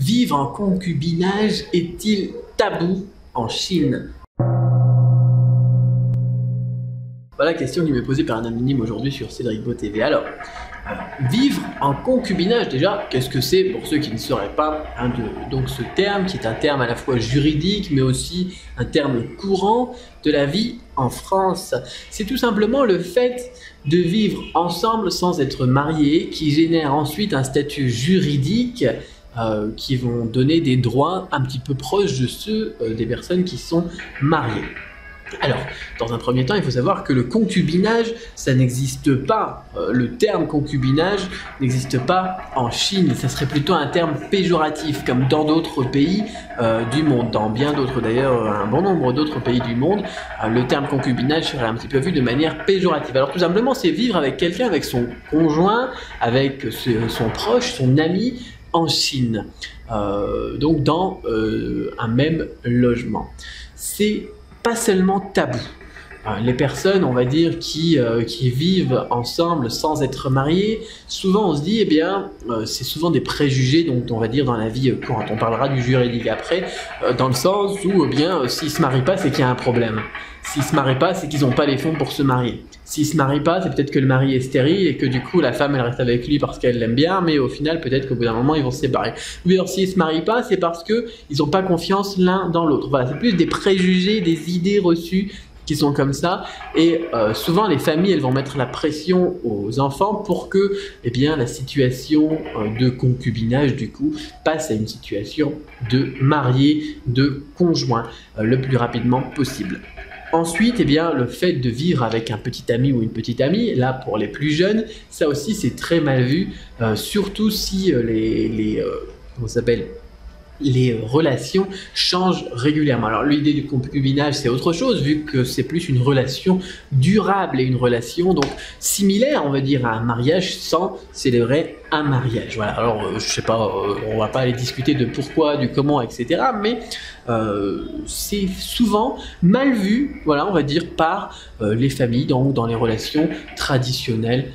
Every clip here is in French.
Vivre en concubinage est-il tabou en Chine? Voilà la question qui m'est posée par un anonyme aujourd'hui sur Cédric Beau TV. Alors, vivre en concubinage, déjà, qu'est-ce que c'est pour ceux qui ne sauraient pas donc ce terme qui est un terme à la fois juridique mais aussi un terme courant de la vie en France. C'est tout simplement le fait de vivre ensemble sans être mariés qui génère ensuite un statut juridique qui vont donner des droits un petit peu proches de ceux des personnes qui sont mariées. Alors, dans un premier temps, il faut savoir que le concubinage, ça n'existe pas. Le terme concubinage n'existe pas en Chine. Ça serait plutôt un terme péjoratif, comme dans d'autres pays du monde. Dans bien d'autres, d'ailleurs, un bon nombre d'autres pays du monde, le terme concubinage serait un petit peu vu de manière péjorative. Alors, tout simplement, c'est vivre avec quelqu'un, avec son conjoint, avec son proche, son ami, en Chine. Donc, dans un même logement. C'est pas seulement tabou. Les personnes, on va dire, qui vivent ensemble sans être mariées, souvent on se dit, eh bien, c'est souvent des préjugés, donc on va dire dans la vie courante. On parlera du juridique après, dans le sens où, eh bien, s'ils se marient pas, c'est qu'il y a un problème. S'ils se marient pas, c'est qu'ils n'ont pas les fonds pour se marier. S'ils se marient pas, c'est peut-être que le mari est stérile et que du coup la femme elle reste avec lui parce qu'elle l'aime bien, mais au final peut-être qu'au bout d'un moment ils vont se séparer. Ou alors s'ils se marient pas, c'est parce que ils n'ont pas confiance l'un dans l'autre. Voilà, c'est plus des préjugés, des idées reçues qui sont comme ça, et souvent les familles elles vont mettre la pression aux enfants pour que eh bien, la situation de concubinage du coup passe à une situation de marié, de conjoint le plus rapidement possible. Ensuite, eh bien, le fait de vivre avec un petit ami ou une petite amie, là pour les plus jeunes, ça aussi c'est très mal vu, surtout si comment ça s'appelle, les relations changent régulièrement. Alors l'idée du concubinage c'est autre chose vu que c'est plus une relation durable et une relation donc similaire on va dire à un mariage sans célébrer un mariage. Voilà, alors je sais pas, on va pas aller discuter de pourquoi, du comment, etc. Mais c'est souvent mal vu, voilà, on va dire par les familles, donc dans les relations traditionnelles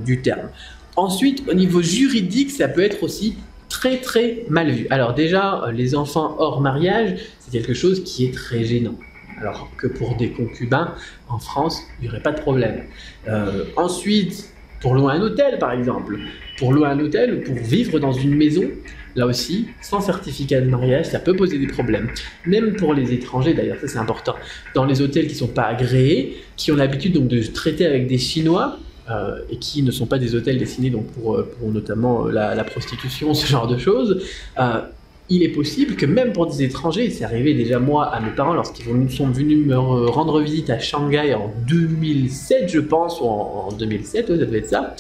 du terme. Ensuite, au niveau juridique, ça peut être aussi très mal vu. Alors déjà, les enfants hors mariage, c'est quelque chose qui est très gênant. Alors que pour des concubins, en France, il n'y aurait pas de problème. Ensuite, pour louer un hôtel par exemple, pour louer un hôtel ou pour vivre dans une maison, là aussi, sans certificat de mariage, ça peut poser des problèmes. Même pour les étrangers d'ailleurs, ça c'est important. Dans les hôtels qui ne sont pas agréés, qui ont l'habitude donc de traiter avec des Chinois, et qui ne sont pas des hôtels destinés donc pour notamment la prostitution, ce genre de choses, il est possible que même pour des étrangers, c'est arrivé déjà moi à mes parents lorsqu'ils sont venus me rendre visite à Shanghai en 2007 je pense, ou en 2007, ouais, ça devait être ça,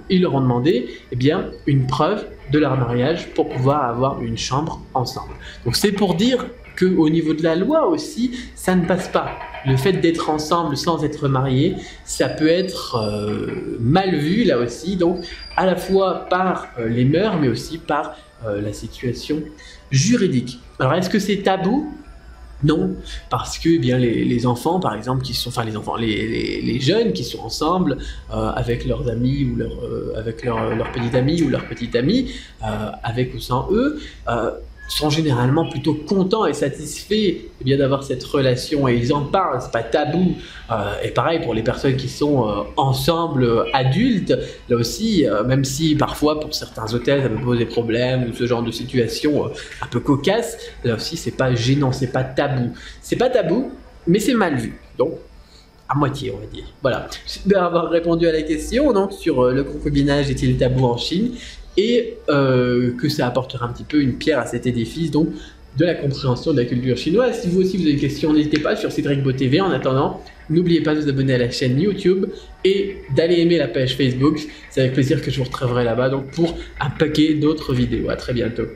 ils leur ont demandé eh bien, une preuve de leur mariage pour pouvoir avoir une chambre ensemble. Donc c'est pour dire qu'au niveau de la loi aussi, ça ne passe pas. Le fait d'être ensemble sans être marié, ça peut être mal vu là aussi, donc à la fois par les mœurs, mais aussi par la situation juridique. Alors est-ce que c'est tabou ? Non, parce que eh bien, les enfants, par exemple, les jeunes qui sont ensemble avec leurs amis ou avec leur petit ami ou leur petite amie, avec ou sans eux, sont généralement plutôt contents et satisfaits eh bien d'avoir cette relation et ils en parlent, c'est pas tabou. Et pareil pour les personnes qui sont ensemble adultes, là aussi, même si parfois pour certains hôtels ça peut poser problème ou ce genre de situation un peu cocasse, là aussi c'est pas gênant, c'est pas tabou. C'est pas tabou, mais c'est mal vu. Donc, à moitié, on va dire. Voilà. J'espère avoir répondu à la question donc sur le concubinage est-il tabou en Chine et que ça apportera un petit peu une pierre à cet édifice donc de la compréhension de la culture chinoise. Si vous aussi vous avez des questions, n'hésitez pas sur Cédric Beau TV. En attendant, n'oubliez pas de vous abonner à la chaîne YouTube et d'aller aimer la page Facebook. C'est avec plaisir que je vous retrouverai là-bas donc pour un paquet d'autres vidéos. À très bientôt.